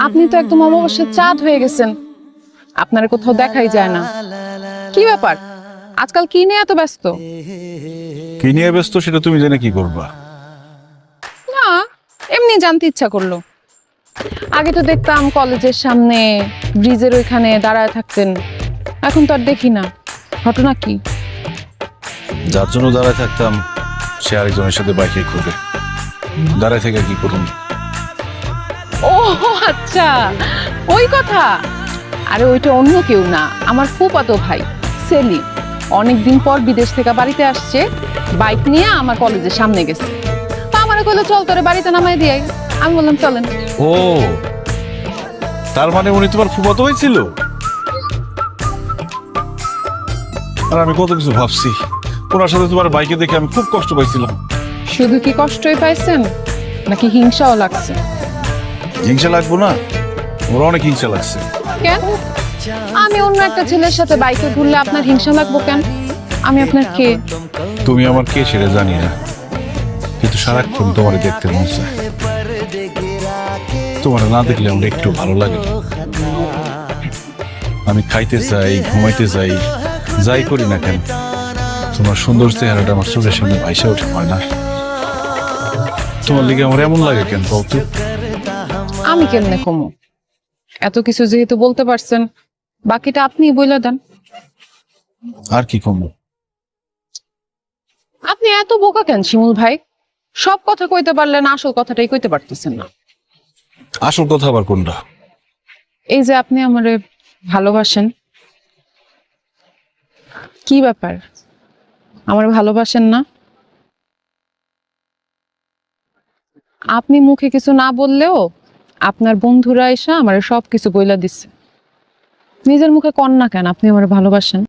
আপনি তো একদম অমাবস্যার চাঁদ হয়ে গেছেন, আপনার কোথাও দেখাই যায় না। কি ব্যাপার, আজকাল কি নিয়ে এত ব্যস্ত? কি নিয়ে ব্যস্ত সেটা তুমি জেনে কি করবা? না, এমনি জানতে ইচ্ছা করলো। আগে তো দেখতাম কলেজের সামনে ব্রিজের ওইখানে দাঁড়ায় থাকতেন, এখন তো আর দেখি না। ঘটনা কি? যার জন্য দাঁড়ায় থাকতাম সে আরেকজনের সাথে বাইকে ঘুরে, দাঁড়ায় থেকে কি করুন? ও আচ্ছা, ওই কথা। আরে ওইটা অন্য কেউ না, আমার ফুফাতো ভাই সেলিম। অনেকদিন পর বিদেশ থেকে বাড়িতে আসছে, বাইক নিয়ে আমার কলেজের সামনে গেছে। তা আমার কইলো চল তোরে বাড়িতে নামাই দিয়ে আই। আমি বললাম চলেন। ও, তার মানে উনি তোমার ফুফাতো হয়েছিল? আর আমি কত কিছু ভাবছি, ওনার সাথে তোমার বাইকে দেখে আমি খুব কষ্ট পাইছিলাম। শুধু কি কষ্টই পাইছেন নাকি হিংসাও লাগছে? হিংসা লাগবো না? ওরা অনেক হিংসা লাগছে। কেন? আমি অন্য একটা ছেলের সাথে বাইকে ঘুরলে আপনার হিংসা লাগবো কেন? আমি আপনার কে? তুমি আমার কে সেটা জানি না, কিন্তু সারাক্ষণ তোমার দেখতে মন চায়। তোমার না দেখলে আমার একটু ভালো লাগে না। আমি খাইতে চাই, ঘুমাইতে চাই, যাই করি না কেন তোমার সুন্দর চেহারাটা আমার চোখের সামনে ভাইসা ওঠে। হয় না? তোমার লিগে আমার এমন লাগে কেন বলতো? আমি কেমনে কমো? এত কিছু যেহেতু বলতে পারছেন, বাকিটা আপনিই বলে দেন। আর কি কমবো? আপনি এত বোকা কেন শিমুল ভাই? সব কথা কইতে পারলেন, আসল কথাটাই কইতে পারতেছেন না। আসল কথা আবার কোনটা? এই যে আপনি আমারে ভালোবাসেন, কি ব্যাপার? আমার ভালোবাসেন না? আপনি মুখে কিছু না বললেও আপনার বন্ধুরা এসে আমারে সব কিছু বইলা দিচ্ছে। নিজের মুখে কন না কেন আপনি আমারে ভালোবাসেন?